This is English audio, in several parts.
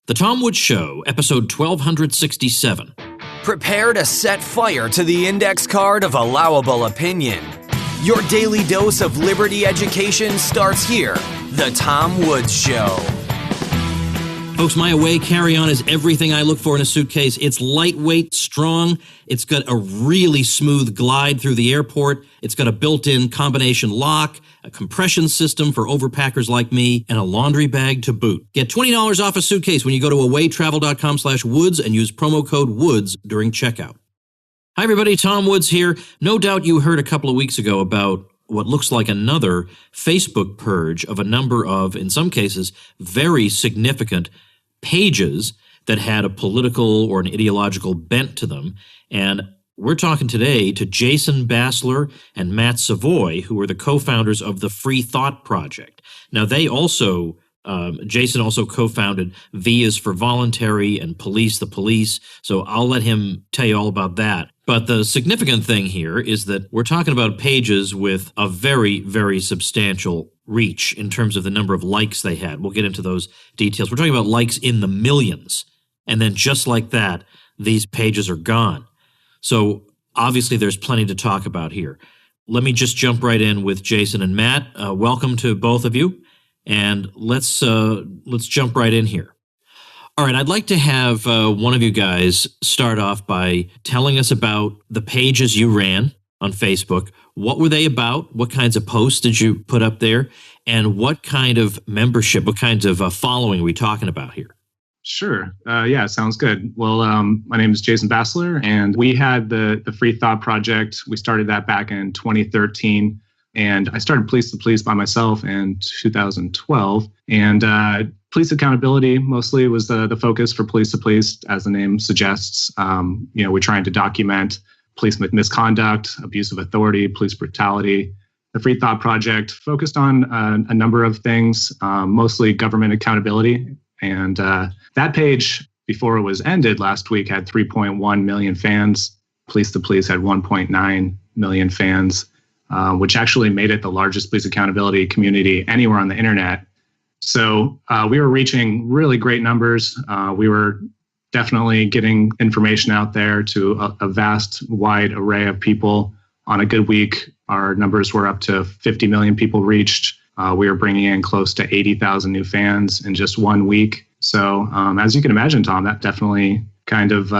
The Tom Woods Show, episode 1267. Prepare to set fire to the index card of allowable opinion. Your daily dose of liberty education starts here. The Tom Woods Show. Folks, my away carry-on is everything I look for in a suitcase. It's lightweight, strong. It's got a really smooth glide through the airport. It's got a built-in combination lock, a compression system for overpackers like me, and a laundry bag to boot. Get $20 off a suitcase when you go to awaytravel.com/woods and use promo code WOODS during checkout. Hi, everybody. Tom Woods here. No doubt you heard a couple of weeks ago about what looks like another Facebook purge of a number of, in some cases, very significant pages that had a political or an ideological bent to them. And we're talking today to Jason Bassler and Matt Savoy, who are the co-founders of the Free Thought Project. Now, they also, Jason also co-founded V is for Voluntary and Police the Police. So I'll let him tell you all about that. But the significant thing here is that we're talking about pages with a very, very substantial reach in terms of the number of likes they had. We'll get into those details. We're talking about likes in the millions. And then just like that, these pages are gone. So obviously there's plenty to talk about here. Let me just jump right in with Jason and Matt. Welcome to both of you. And let's jump right in here. All right, I'd like to have one of you guys start off by telling us about the pages you ran on Facebook. What were they about? What kinds of posts did you put up there? And what kind of membership, what kinds of following are we talking about here? Sure. Yeah, sounds good. Well, my name is Jason Bassler, and we had the Free Thought Project. We started that back in 2013. And I started Police the Police by myself in 2012. And police accountability mostly was the focus for Police the Police, as the name suggests. We're trying to document police misconduct, abuse of authority, police brutality. The Free Thought Project focused on a number of things, mostly government accountability. And that page, before it was ended last week, had 3.1 million fans. Police the Police had 1.9 million fans. Which actually made it the largest police accountability community anywhere on the internet. So we were reaching really great numbers. We were definitely getting information out there to a vast, wide array of people. On a good week, our numbers were up to 50 million people reached. We were bringing in close to 80,000 new fans in just 1 week. So as you can imagine, Tom, that definitely kind of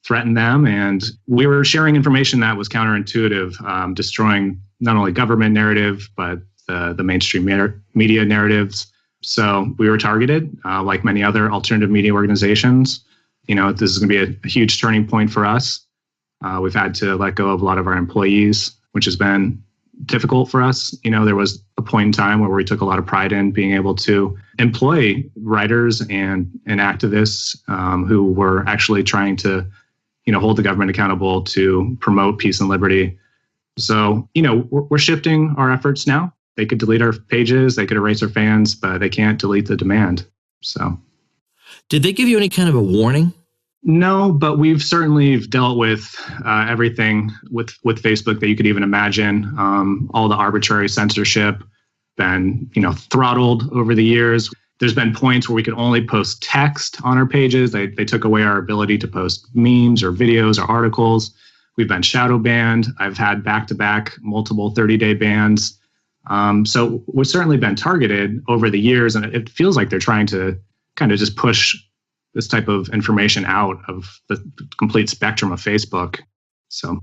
threatened them. And we were sharing information that was counterintuitive, destroying not only government narrative, but the mainstream media narratives. So we were targeted, like many other alternative media organizations. This is going to be a huge turning point for us. We've had to let go of a lot of our employees, which has been difficult for us. There was a point in time where we took a lot of pride in being able to employ writers and activists who were actually trying to hold the government accountable to promote peace and liberty. So, we're shifting our efforts now. They could delete our pages, they could erase our fans, but they can't delete the demand. So, did they give you any kind of a warning? No, but we've certainly dealt with everything with Facebook that you could even imagine. All the arbitrary censorship, been throttled over the years. There's been points where we could only post text on our pages. They took away our ability to post memes or videos or articles. We've been shadow banned. I've had back-to-back multiple 30-day bans. So we've certainly been targeted over the years, and it feels like they're trying to kind of just push this type of information out of the complete spectrum of Facebook. So,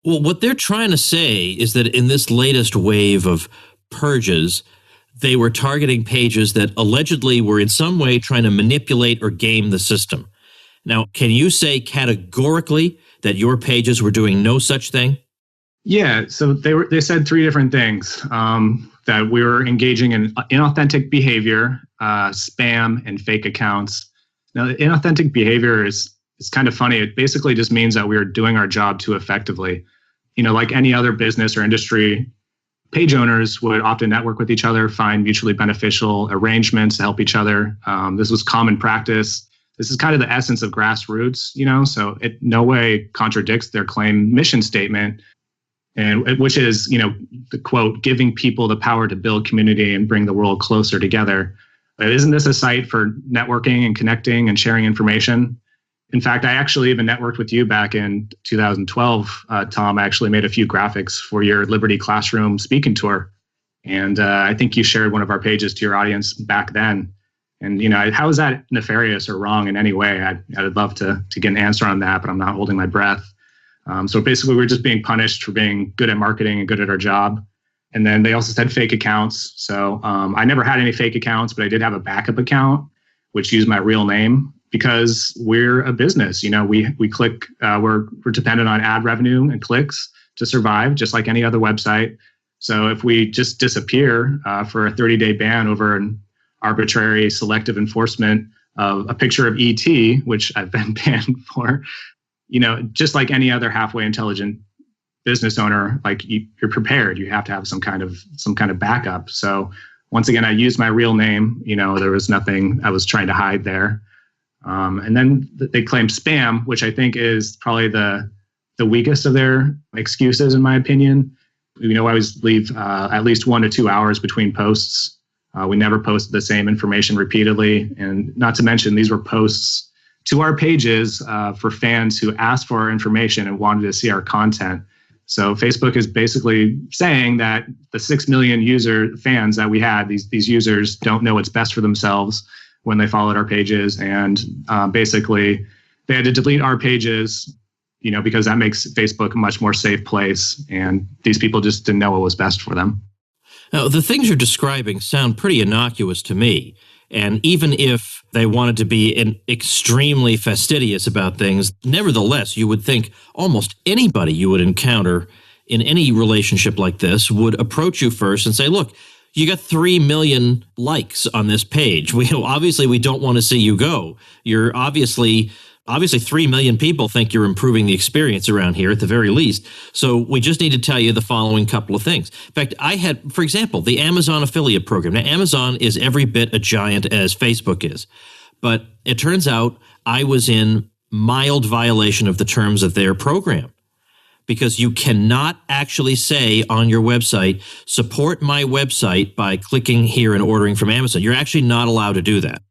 well, what they're trying to say is that in this latest wave of purges, they were targeting pages that allegedly were in some way trying to manipulate or game the system. Now, can you say categorically that your pages were doing no such thing? Yeah, so they said three different things, that we were engaging in inauthentic behavior, spam, and fake accounts. Now, the inauthentic behavior is kind of funny. It basically just means that we are doing our job too effectively. Like any other business or industry, page owners would often network with each other, find mutually beneficial arrangements to help each other. This was common practice. This is kind of the essence of grassroots, so it no way contradicts their claim mission statement, and which is, the quote, giving people the power to build community and bring the world closer together. Isn't this a site for networking and connecting and sharing information? In fact, I actually even networked with you back in 2012, Tom. I actually made a few graphics for your Liberty Classroom speaking tour. And I think you shared one of our pages to your audience back then. And, how is that nefarious or wrong in any way? I'd love to get an answer on that, but I'm not holding my breath. So basically, we're just being punished for being good at marketing and good at our job. And then they also said fake accounts. So I never had any fake accounts, but I did have a backup account, which used my real name. Because we're a business, we click, we're dependent on ad revenue and clicks to survive, just like any other website. So if we just disappear for a 30-day ban over an arbitrary selective enforcement of a picture of ET, which I've been banned for, just like any other halfway intelligent business owner, like you're prepared. You have to have some kind of backup. So once again, I used my real name. There was nothing I was trying to hide there. And then they claim spam, which I think is probably the weakest of their excuses, in my opinion. I always leave at least 1 to 2 hours between posts. We never post the same information repeatedly. And not to mention, these were posts to our pages for fans who asked for our information and wanted to see our content. So Facebook is basically saying that the 6 million fans that we had, these users don't know what's best for themselves when they followed our pages. And basically, they had to delete our pages, because that makes Facebook a much more safe place. And these people just didn't know what was best for them. Now, the things you're describing sound pretty innocuous to me. And even if they wanted to be extremely fastidious about things, nevertheless, you would think almost anybody you would encounter in any relationship like this would approach you first and say, look, you got 3 million likes on this page. We don't want to see you go. You're obviously 3 million people think you're improving the experience around here at the very least. So we just need to tell you the following couple of things. In fact, I had, for example, the Amazon affiliate program. Now, Amazon is every bit a giant as Facebook is, but it turns out I was in mild violation of the terms of their program. Because you cannot actually say on your website, support my website by clicking here and ordering from Amazon. You're actually not allowed to do that.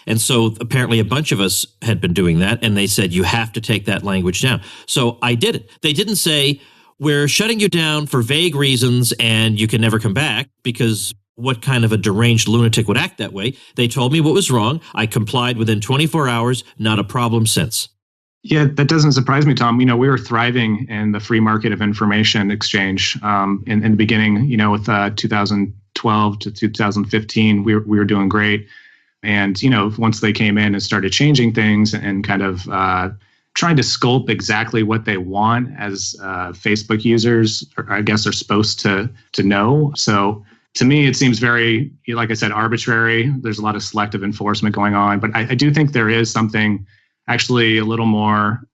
And so apparently a bunch of us had been doing that, and they said, you have to take that language down. So I did it. They didn't say, we're shutting you down for vague reasons and you can never come back, because what kind of a deranged lunatic would act that way? They told me what was wrong. I complied within 24 hours, not a problem since. Yeah, that doesn't surprise me, Tom. We were thriving in the free market of information exchange in the beginning. With 2012 to 2015, we were doing great. And once they came in and started changing things and kind of trying to sculpt exactly what they want as Facebook users, I guess, are supposed to know. So to me, it seems very, like I said, arbitrary. There's a lot of selective enforcement going on, but I do think there is something actually a little more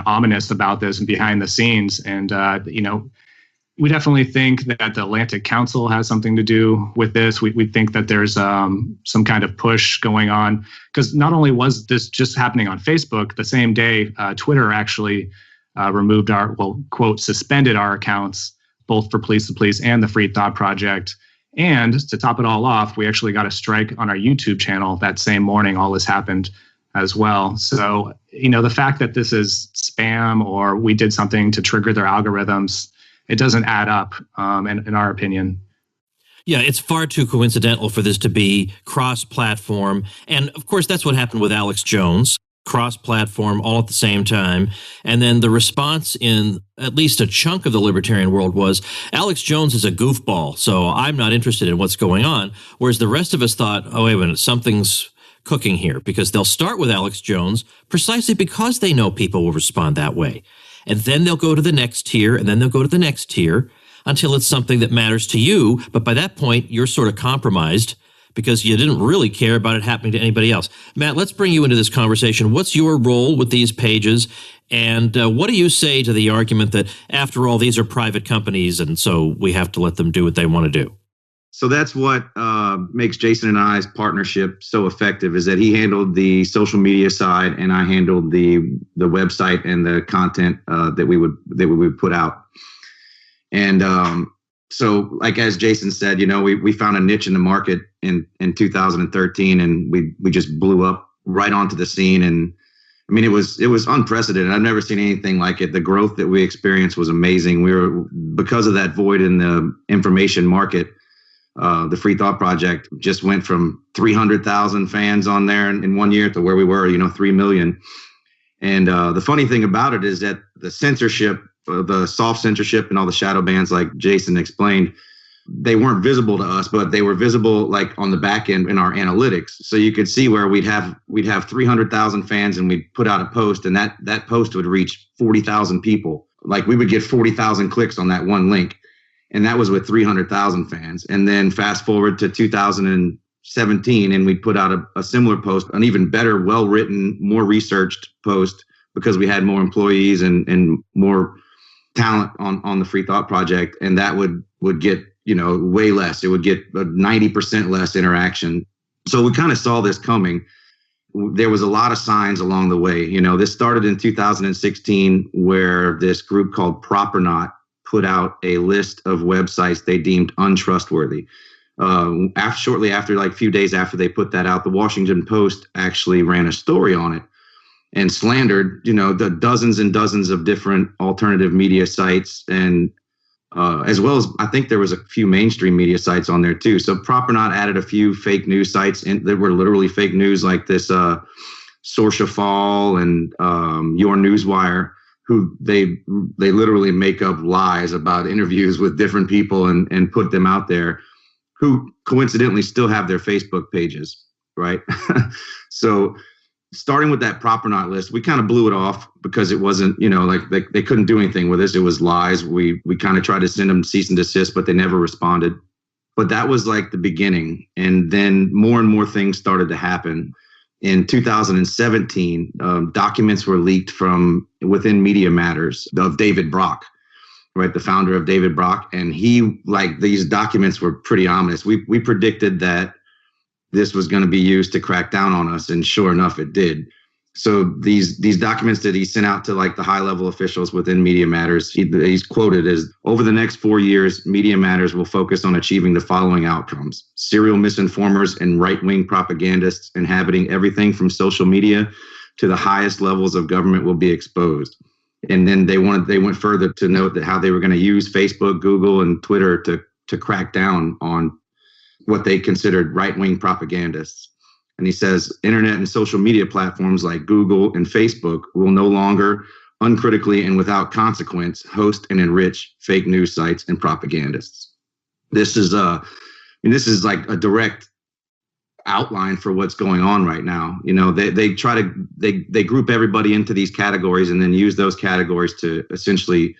ominous about this and behind the scenes. And we definitely think that the Atlantic Council has something to do with this. We think that there's some kind of push going on, because not only was this just happening on Facebook, the same day Twitter actually removed quote, suspended our accounts, both for Police the Police and the Free Thought Project. And to top it all off, we actually got a strike on our YouTube channel that same morning. All this happened as well. So, the fact that this is spam or we did something to trigger their algorithms, it doesn't add up, in our opinion. Yeah, it's far too coincidental for this to be cross-platform. And of course, that's what happened with Alex Jones, cross-platform all at the same time. And then the response in at least a chunk of the libertarian world was, Alex Jones is a goofball, so I'm not interested in what's going on. Whereas the rest of us thought, oh, wait a minute, something's cooking here, because they'll start with Alex Jones precisely because they know people will respond that way. And then they'll go to the next tier, and then they'll go to the next tier until it's something that matters to you. But by that point, you're sort of compromised because you didn't really care about it happening to anybody else. Matt, let's bring you into this conversation. What's your role with these pages? And what do you say to the argument that, after all, these are private companies, and so we have to let them do what they want to do? So that's what makes Jason and I's partnership so effective, is that he handled the social media side and I handled the website and the content that we would put out. And So like, as Jason said, we found a niche in the market in 2013, and we just blew up right onto the scene. And I mean, it was unprecedented. I've never seen anything like it. The growth that we experienced was amazing. Because of that void in the information market, the Free Thought Project just went from 300,000 fans on there in 1 year to where we were, 3 million. And the funny thing about it is that the censorship, the soft censorship and all the shadow bans, like Jason explained, they weren't visible to us, but they were visible like on the back end in our analytics. So you could see where we'd have 300,000 fans, and we'd put out a post, and that post would reach 40,000 people. Like, we would get 40,000 clicks on that one link, and that was with 300,000 fans. And then fast forward to 2017, and we put out a similar post, an even better, well-written, more researched post, because we had more employees and more talent on the Free Thought Project, and that would get way less. It would get 90% less interaction. So we kind of saw this coming. There was a lot of signs along the way. This started in 2016, where this group called Proper Not put out a list of websites they deemed untrustworthy. Shortly after, like a few days after they put that out, the Washington Post actually ran a story on it and slandered, the dozens and dozens of different alternative media sites, and as well as, I think there was a few mainstream media sites on there too. So Proper Not added a few fake news sites that were literally fake news, like this Censorship and Your Newswire, who they literally make up lies about interviews with different people and put them out there, who coincidentally still have their Facebook pages, right? So starting with that Proper Not list, we kind of blew it off because it wasn't, like they couldn't do anything with us. It was lies. We kind of tried to send them cease and desist, but they never responded. But that was like the beginning. And then more and more things started to happen. In 2017, documents were leaked from within Media Matters of David Brock, right? The founder of David Brock. And these documents were pretty ominous. We predicted that this was going to be used to crack down on us, and sure enough, it did. So these documents that he sent out to like the high level officials within Media Matters, he's quoted as, over the next 4 years, Media Matters will focus on achieving the following outcomes: serial misinformers and right-wing propagandists inhabiting everything from social media to the highest levels of government will be exposed. And then they went further to note that how they were going to use Facebook, Google, and Twitter to crack down on what they considered right-wing propagandists. And he says, internet and social media platforms like Google and Facebook will no longer uncritically and without consequence host and enrich fake news sites and propagandists. This is like a direct outline for what's going on right now. They group everybody into these categories and then use those categories to essentially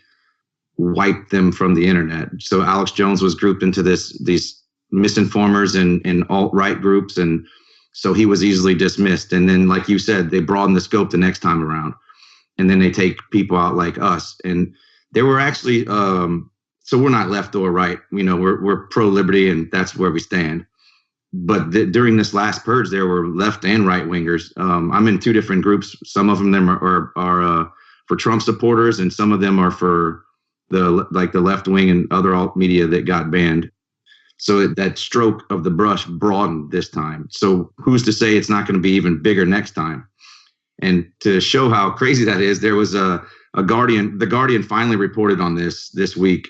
wipe them from the internet. So Alex Jones was grouped into these misinformers and alt-right groups, and so he was easily dismissed. And then, like you said, they broaden the scope the next time around, and then they take people out like us. And there were actually so we're not left or right, we're pro-liberty, and that's where we stand. But during this last purge, there were left and right wingers. I'm in two different groups. Some of them are for Trump supporters, and some of them are for the left wing and other alt media that got banned. So that stroke of the brush broadened this time. So who's to say it's not going to be even bigger next time? And to show how crazy that is, there was a Guardian. The Guardian finally reported on this week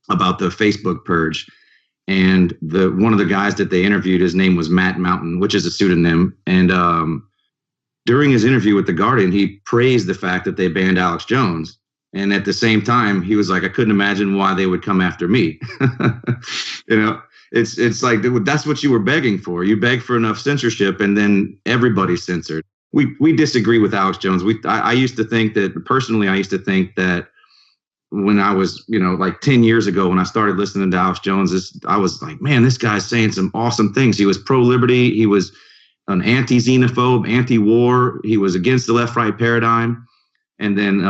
about the Facebook purge. And one of the guys that they interviewed, his name was Matt Mountain, which is a pseudonym. And during his interview with the Guardian, he praised the fact that they banned Alex Jones. And at the same time, he was like, I couldn't imagine why they would come after me. It's like, that's what you were begging for. You begged for enough censorship, and then everybody's censored. We disagree with Alex Jones. I used to think that when I was, like 10 years ago, when I started listening to Alex Jones, I was like, man, this guy's saying some awesome things. He was pro-liberty. He was an anti-xenophobe, anti-war. He was against the left-right paradigm. And then,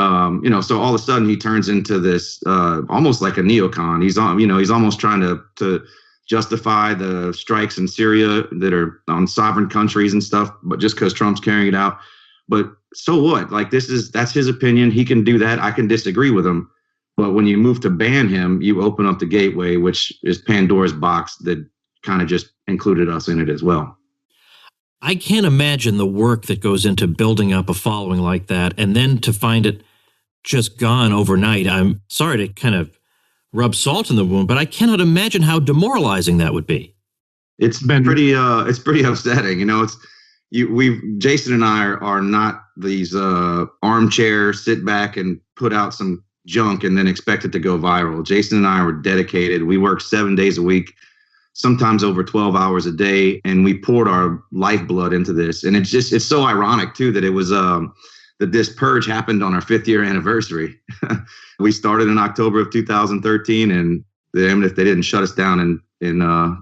so all of a sudden he turns into this almost like a neocon. He's almost trying to justify the strikes in Syria that are on sovereign countries and stuff, but just because Trump's carrying it out. But so what? Like, that's his opinion. He can do that. I can disagree with him. But when you move to ban him, you open up the gateway, which is Pandora's box that kind of just included us in it as well. I can't imagine the work that goes into building up a following like that, and then to find it just gone overnight. I'm sorry to kind of rub salt in the wound, but I cannot imagine how demoralizing that would be. It's pretty upsetting. Jason and I are not these armchair sit back and put out some junk and then expect it to go viral. Jason and I were dedicated. We worked 7 days a week, sometimes over 12 hours a day, and we poured our lifeblood into this. And it's so ironic too that it was that this purge happened on our 5th year anniversary. We started in October of 2013, and they didn't shut us down in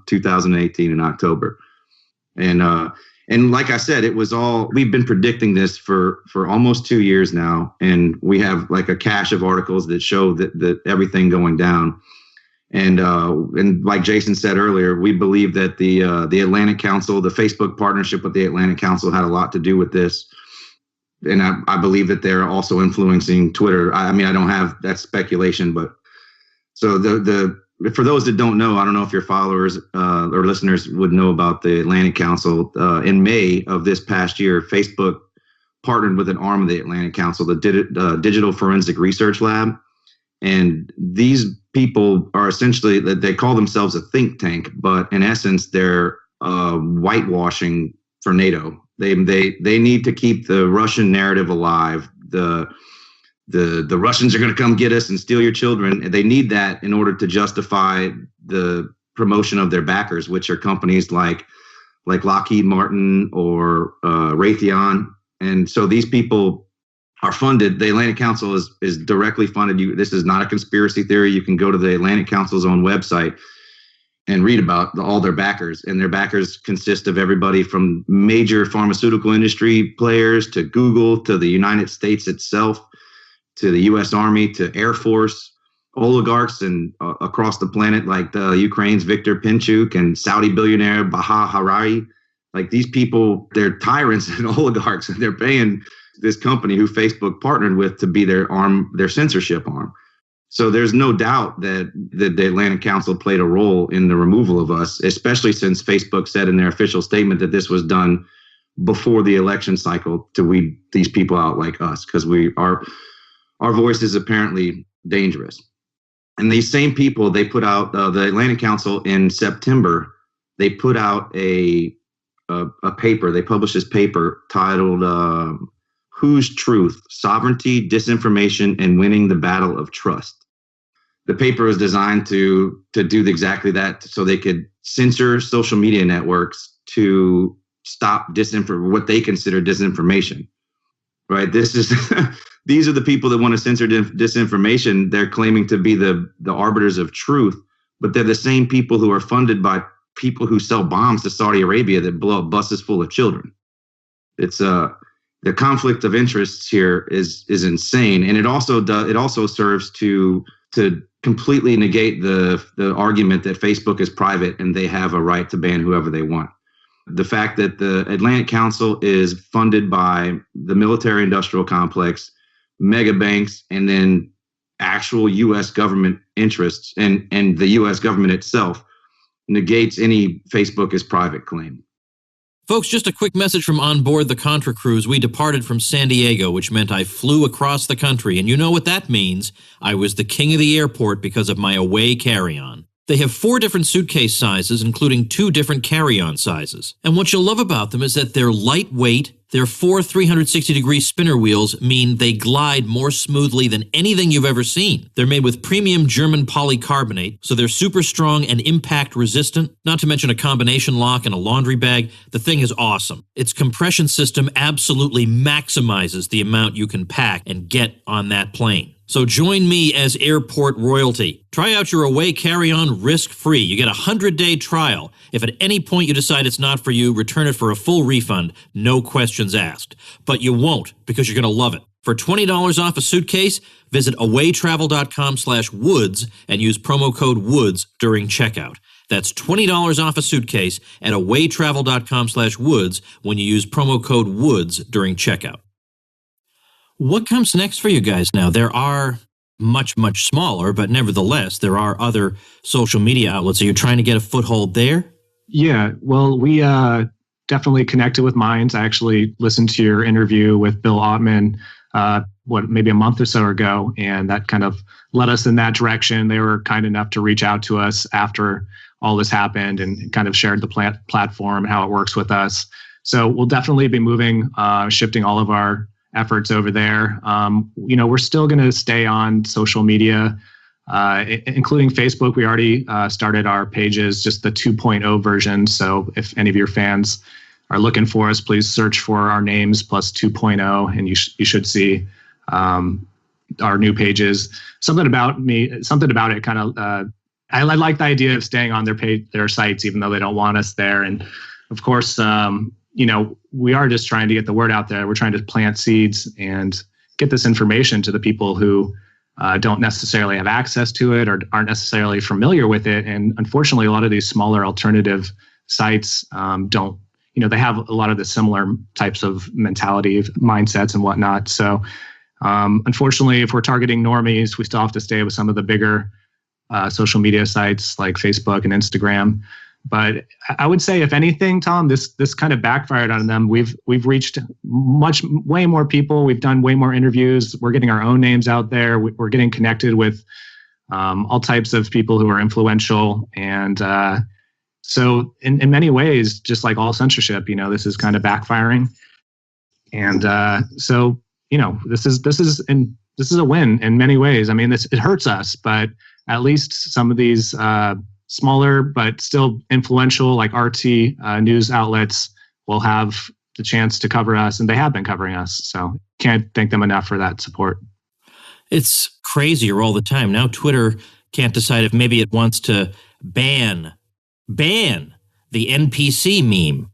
2018 in October. And like I said, we've been predicting this for almost 2 years now. And we have like a cache of articles that show that everything going down. And like Jason said earlier, we believe that the Atlantic Council, the Facebook partnership with the Atlantic Council had a lot to do with this. And I believe that they're also influencing Twitter. I mean, I don't have that speculation, but so for those that don't know, I don't know if your followers or listeners would know about the Atlantic Council. In May of this past year, Facebook partnered with an arm of the Atlantic Council, the Digital Forensic Research Lab. And these people are essentially, they call themselves a think tank, but in essence, they're whitewashing for NATO. They need to keep the Russian narrative alive. The Russians are going to come get us and steal your children. They need that in order to justify the promotion of their backers, which are companies like Lockheed Martin or Raytheon. And so these people are funded. The Atlantic Council is directly funded. This is not a conspiracy theory. You can go to the Atlantic Council's own website and read about all their backers. And their backers consist of everybody from major pharmaceutical industry players to Google to the United States itself, to the U.S. Army, to Air Force, oligarchs and across the planet like the Ukraine's Viktor Pinchuk and Saudi billionaire Baha Harari. Like these people, they're tyrants and oligarchs, and they're paying this company who Facebook partnered with to be their censorship arm. So there's no doubt that the Atlantic Council played a role in the removal of us, especially since Facebook said in their official statement that this was done before the election cycle to weed these people out like us, because our voice is apparently dangerous. And these same people, they put out the Atlantic Council in September. They put out a paper. They published this paper titled "Whose Truth? Sovereignty, Disinformation, and Winning the Battle of Trust." The paper was designed to do exactly that, so they could censor social media networks to stop what they consider disinformation. Right? These are the people that want to censor disinformation. They're claiming to be the arbiters of truth, but they're the same people who are funded by people who sell bombs to Saudi Arabia that blow up buses full of children. It's the conflict of interests here is insane, and it also serves to completely negate the argument that Facebook is private and they have a right to ban whoever they want. The fact that the Atlantic Council is funded by the military-industrial complex, mega banks, and then actual U.S. government interests, and the U.S. government itself negates any Facebook is private claim. Folks, just a quick message from on board the Contra cruise. We departed from San Diego, which meant I flew across the country. And you know what that means. I was the king of the airport because of my away carry-on. They have 4 different suitcase sizes, including 2 different carry-on sizes. And what you'll love about them is that they're lightweight. Their 4 360-degree spinner wheels mean they glide more smoothly than anything you've ever seen. They're made with premium German polycarbonate, so they're super strong and impact resistant, not to mention a combination lock and a laundry bag. The thing is awesome. Its compression system absolutely maximizes the amount you can pack and get on that plane. So join me as airport royalty. Try out your away carry-on risk-free. You get a 100-day trial. If at any point you decide it's not for you, return it for a full refund, no questions asked. But you won't, because you're going to love it. For $20 off a suitcase, visit awaytravel.com/woods and use promo code WOODS during checkout. That's $20 off a suitcase at awaytravel.com/woods when you use promo code WOODS during checkout. What comes next for you guys now? There are much, much smaller, but nevertheless, there are other social media outlets. Are you trying to get a foothold there? Yeah, well, we definitely connected with Minds. I actually listened to your interview with Bill Ottman, maybe a month or so ago, and that kind of led us in that direction. They were kind enough to reach out to us after all this happened and kind of shared the platform, how it works with us. So we'll definitely be moving, shifting all of our efforts over there. We're still going to stay on social media, including Facebook. We already started our pages, just the 2.0 version. So if any of your fans are looking for us, please search for our names plus 2.0, and you should see our new pages. Something about it kind of, I like the idea of staying on their sites, even though they don't want us there. And of course, we are just trying to get the word out there. We're trying to plant seeds and get this information to the people who don't necessarily have access to it or aren't necessarily familiar with it. And unfortunately, a lot of these smaller alternative sites don't, they have a lot of the similar types of mentality, mindsets and whatnot. So unfortunately, if we're targeting normies, we still have to stay with some of the bigger social media sites like Facebook and Instagram. But I would say, if anything, Tom, this kind of backfired on them. We've reached way more people. We've done way more interviews. We're getting our own names out there. We're getting connected with all types of people who are influential. And so in many ways, just like all censorship, this is kind of backfiring. And so this is a win in many ways. I mean, it hurts us, but at least some of these smaller but still influential, like RT news outlets, will have the chance to cover us, and they have been covering us. So can't thank them enough for that support. It's crazier all the time. Now Twitter can't decide if maybe it wants to ban the NPC meme,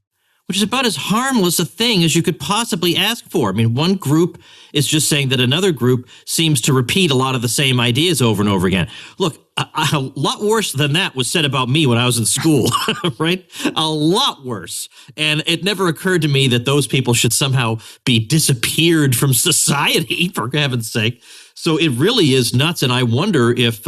which is about as harmless a thing as you could possibly ask for. I mean, one group is just saying that another group seems to repeat a lot of the same ideas over and over again. Look, a lot worse than that was said about me when I was in school, right? A lot worse. And it never occurred to me that those people should somehow be disappeared from society, for heaven's sake. So it really is nuts. And I wonder if,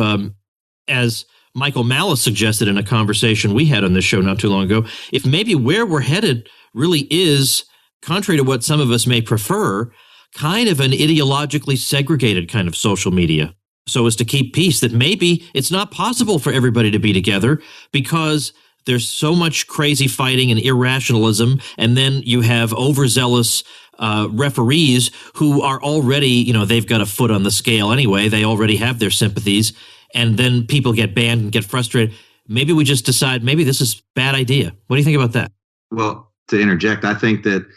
as Michael Malice suggested in a conversation we had on this show not too long ago, if maybe where we're headed really is, contrary to what some of us may prefer, kind of an ideologically segregated kind of social media, so as to keep peace, that maybe it's not possible for everybody to be together because there's so much crazy fighting and irrationalism, and then you have overzealous referees who are already, they've got a foot on the scale anyway. They already have their sympathies. And then people get banned and get frustrated. Maybe we just decide maybe this is a bad idea. What do you think about that? Well, to interject, I think that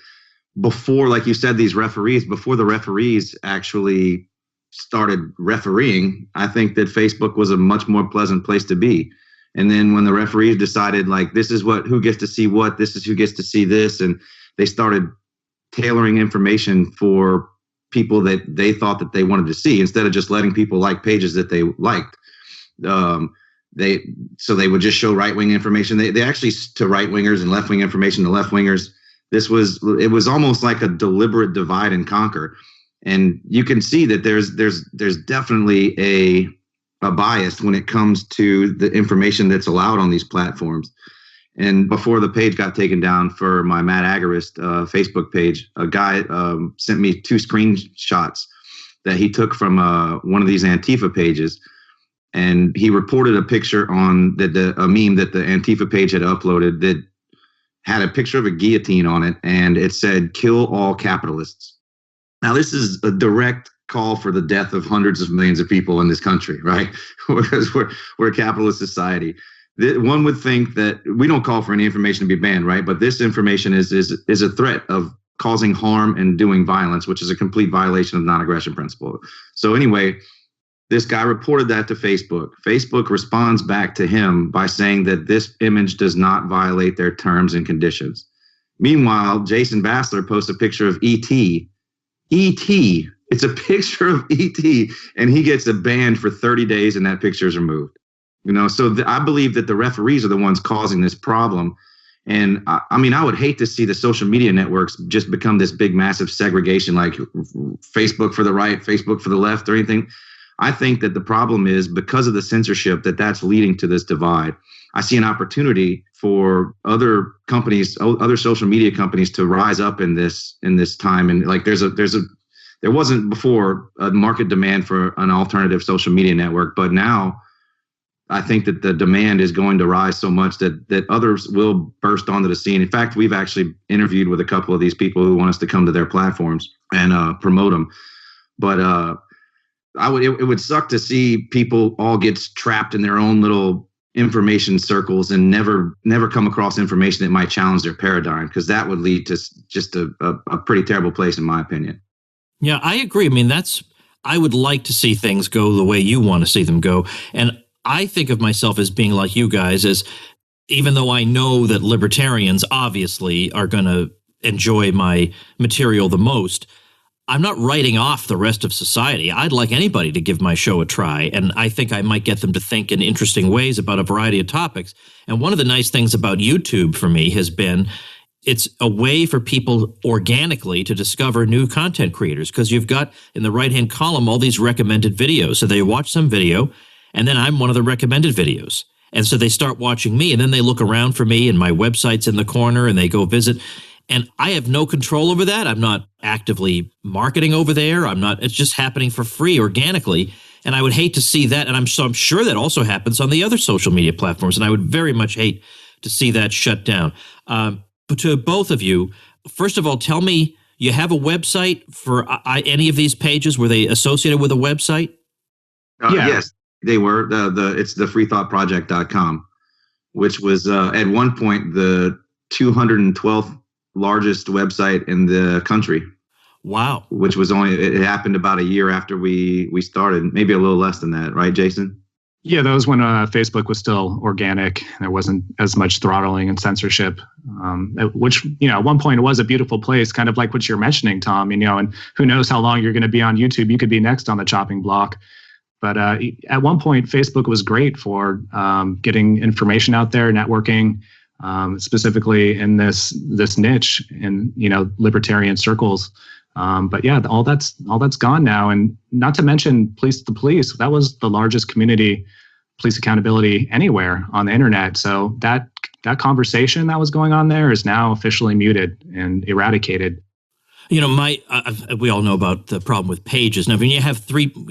before, like you said, before the referees actually started refereeing, I think that Facebook was a much more pleasant place to be. And then when the referees decided, like, this is who gets to see what, this is who gets to see this, and they started tailoring information for people that they thought that they wanted to see, instead of just letting people like pages that they liked. They would just show right-wing information. They actually, to right-wingers, and left-wing information to left-wingers. It was almost like a deliberate divide and conquer. And you can see that there's definitely a bias when it comes to the information that's allowed on these platforms. And before the page got taken down for my Mad Agorist Facebook page, a guy sent me 2 screenshots that he took from one of these Antifa pages. And he reported a picture on a meme that the Antifa page had uploaded that had a picture of a guillotine on it, and it said, "Kill all capitalists." Now, this is a direct call for the death of hundreds of millions of people in this country, right? Because we're a capitalist society. One would think that we don't call for any information to be banned, right? But this information is a threat of causing harm and doing violence, which is a complete violation of the non-aggression principle. So anyway, this guy reported that to Facebook. Facebook responds back to him by saying that this image does not violate their terms and conditions. Meanwhile, Jason Bassler posts a picture of E.T. E.T. It's a picture of E.T. and he gets a ban for 30 days and that picture is removed. So I believe that the referees are the ones causing this problem. And I mean, I would hate to see the social media networks just become this big, massive segregation, like Facebook for the right, Facebook for the left, or anything. I think that the problem is because of the censorship that's leading to this divide. I see an opportunity for other companies, other social media companies, to rise up in this time. And like there wasn't before a market demand for an alternative social media network, but now I think that the demand is going to rise so much that others will burst onto the scene. In fact, we've actually interviewed with a couple of these people who want us to come to their platforms and promote them. But it would suck to see people all get trapped in their own little information circles and never come across information that might challenge their paradigm, because that would lead to just a pretty terrible place, in my opinion. Yeah, I agree. I mean, I would like to see things go the way you want to see them go. And I think of myself as being like you guys, as even though I know that libertarians obviously are going to enjoy my material the most, I'm not writing off the rest of society. I'd like anybody to give my show a try, and I think I might get them to think in interesting ways about a variety of topics. And one of the nice things about YouTube for me has been it's a way for people organically to discover new content creators, because you've got in the right-hand column all these recommended videos. So they watch some video, and then I'm one of the recommended videos. And so they start watching me, and then they look around for me, and my website's in the corner, and they go visit. And I have no control over that. I'm not actively marketing over there. It's just happening for free organically. And I would hate to see that. And I'm sure that also happens on the other social media platforms. And I would very much hate to see that shut down. But to both of you, first of all, tell me, you have a website for any of these pages? Were they associated with a website? Yes, they were. It's the freethoughtproject.com, which was at one point the 212th largest website in the country. Wow. Which was it happened about a year after we started, maybe a little less than that, right, Jason? Yeah, that was when Facebook was still organic. There wasn't as much throttling and censorship, which, at one point it was a beautiful place, kind of like what you're mentioning, Tom, and who knows how long you're going to be on YouTube. You could be next on the chopping block. But at one point, Facebook was great for getting information out there, networking, specifically in this niche in libertarian circles. But yeah, all that's gone now, and not to mention Police the Police. That was the largest community police accountability anywhere on the internet. So that conversation that was going on there is now officially muted and eradicated. We all know about the problem with pages. Now, when you have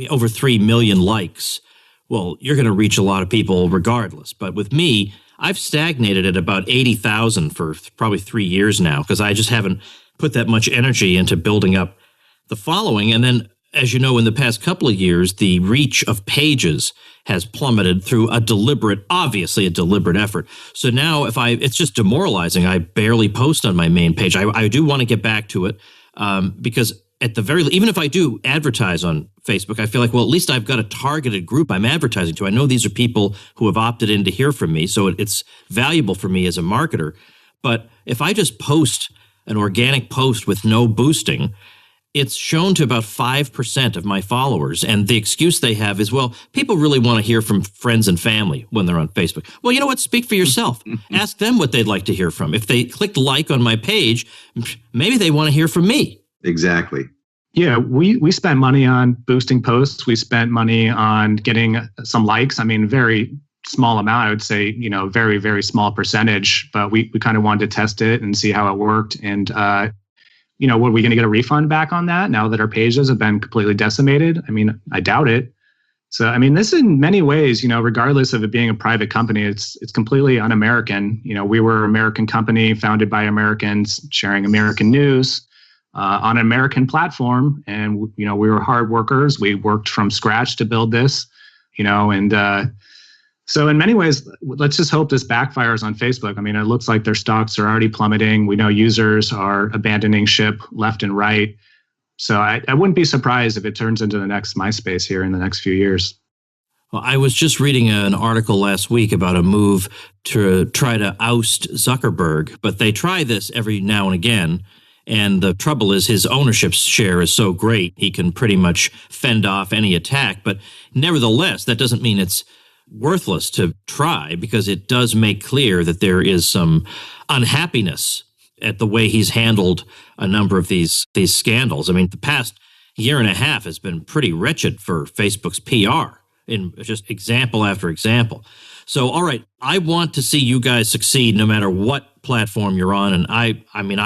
over 3 million likes, well, you're going to reach a lot of people regardless. But with me, I've stagnated at about 80,000 for probably 3 years now, because I just haven't put that much energy into building up the following. And then, as you know, in the past couple of years, the reach of pages has plummeted through obviously a deliberate effort. So now it's just demoralizing. I barely post on my main page. I do want to get back to it because even if I do advertise on Facebook, I feel like, well, at least I've got a targeted group I'm advertising to. I know these are people who have opted in to hear from me, so it's valuable for me as a marketer. But if I just post an organic post with no boosting, it's shown to about 5% of my followers. And the excuse they have is, well, people really want to hear from friends and family when they're on Facebook. Well, you know what? Speak for yourself. Ask them what they'd like to hear from. If they clicked like on my page, maybe they want to hear from me. Exactly. Yeah, we spent money on boosting posts. We spent money on getting some likes. I mean, very small amount, I would say, very, very small percentage. But we kind of wanted to test it and see how it worked. And, were we going to get a refund back on that now that our pages have been completely decimated? I mean, I doubt it. So, I mean, this in many ways, regardless of it being a private company, it's completely un-American. We were an American company founded by Americans, sharing American news on an American platform. And, we were hard workers. We worked from scratch to build this, so in many ways, let's just hope this backfires on Facebook. I mean, it looks like their stocks are already plummeting. We know users are abandoning ship left and right. So I wouldn't be surprised if it turns into the next MySpace here in the next few years. Well, I was just reading an article last week about a move to try to oust Zuckerberg, but they try this every now and again. And the trouble is his ownership share is so great, he can pretty much fend off any attack. But nevertheless, that doesn't mean it's worthless to try, because it does make clear that there is some unhappiness at the way he's handled a number of these scandals. I mean, the past year and a half has been pretty wretched for Facebook's PR in just example after example. So, all right, I want to see you guys succeed no matter what platform you're on. And I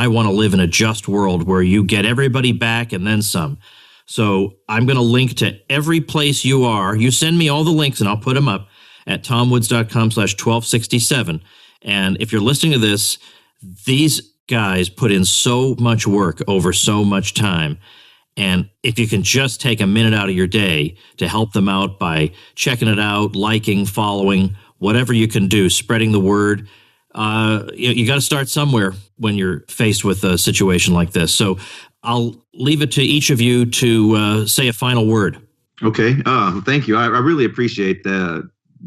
want to live in a just world where you get everybody back and then some. So I'm going to link to every place you are. You send me all the links and I'll put them up at tomwoods.com/1267. And if you're listening to this, these guys put in so much work over so much time. And if you can just take a minute out of your day to help them out by checking it out, liking, following, whatever you can do, spreading the word, you got to start somewhere when you're faced with a situation like this. So I'll leave it to each of you to say a final word. Okay. Thank you. I really appreciate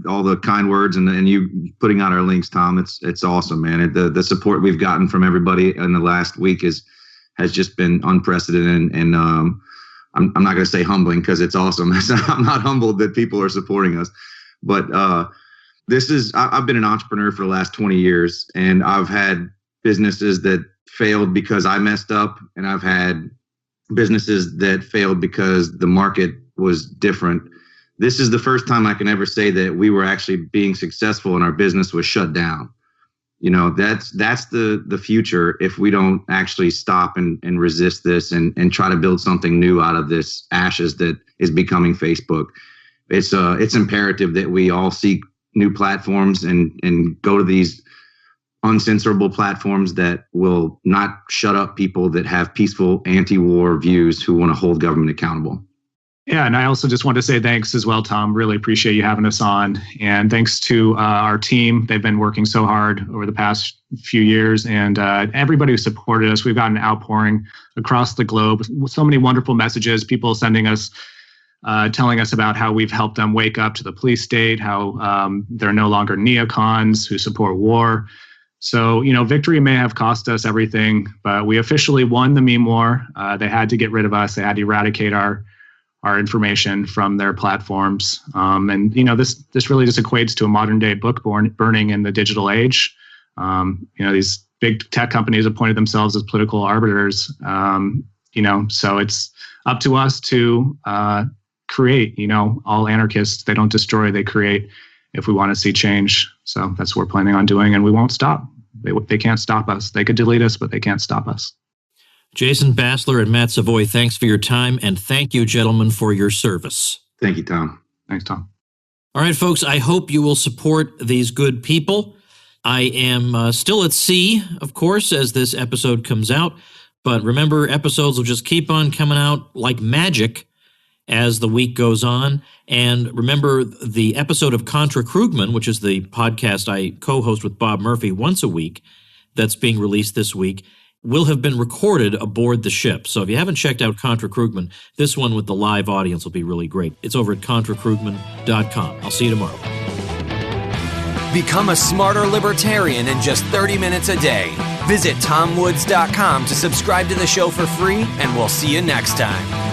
all the kind words and you putting out our links, Tom. It's awesome, man. The support we've gotten from everybody in the last week has just been unprecedented, and I'm not going to say humbling because it's awesome. I'm not humbled that people are supporting us, but I've been an entrepreneur for the last 20 years, and I've had businesses that failed because I messed up, and I've had businesses that failed because the market was different. This is the first time I can ever say that we were actually being successful and our business was shut down. You know, that's the future if we don't actually stop and resist this and try to build something new out of this ashes that is becoming Facebook. It's imperative that we all seek new platforms and go to these uncensorable platforms that will not shut up people that have peaceful anti-war views who want to hold government accountable. Yeah, and I also just want to say thanks as well, Tom. Really appreciate you having us on. And thanks to our team. They've been working so hard over the past few years. And everybody who supported us, we've got an outpouring across the globe. So many wonderful messages, people sending us, telling us about how we've helped them wake up to the police state, how they're no longer neocons who support war. So, you know, victory may have cost us everything, but we officially won the meme war. They had to get rid of us. They had to eradicate our information from their platforms. And, you know, this really just equates to a modern day book burning in the digital age. You know, these big tech companies appointed themselves as political arbiters, you know, so it's up to us to create, you know, all anarchists, they don't destroy, they create if we want to see change. So that's what we're planning on doing, and we won't stop. They can't stop us. They could delete us, but they can't stop us. Jason Bassler and Matt Savoy, thanks for your time, and thank you, gentlemen, for your service. Thank you, Tom. Thanks, Tom. All right, folks, I hope you will support these good people. I am still at sea, of course, as this episode comes out, but remember, episodes will just keep on coming out like magic as the week goes on. And remember, the episode of Contra Krugman, which is the podcast I co-host with Bob Murphy once a week, that's being released this week, will have been recorded aboard the ship. So if you haven't checked out Contra Krugman, this one with the live audience will be really great. It's over at contrakrugman.com. I'll see you tomorrow. Become a smarter libertarian in just 30 minutes a day. Visit tomwoods.com to subscribe to the show for free, and we'll see you next time.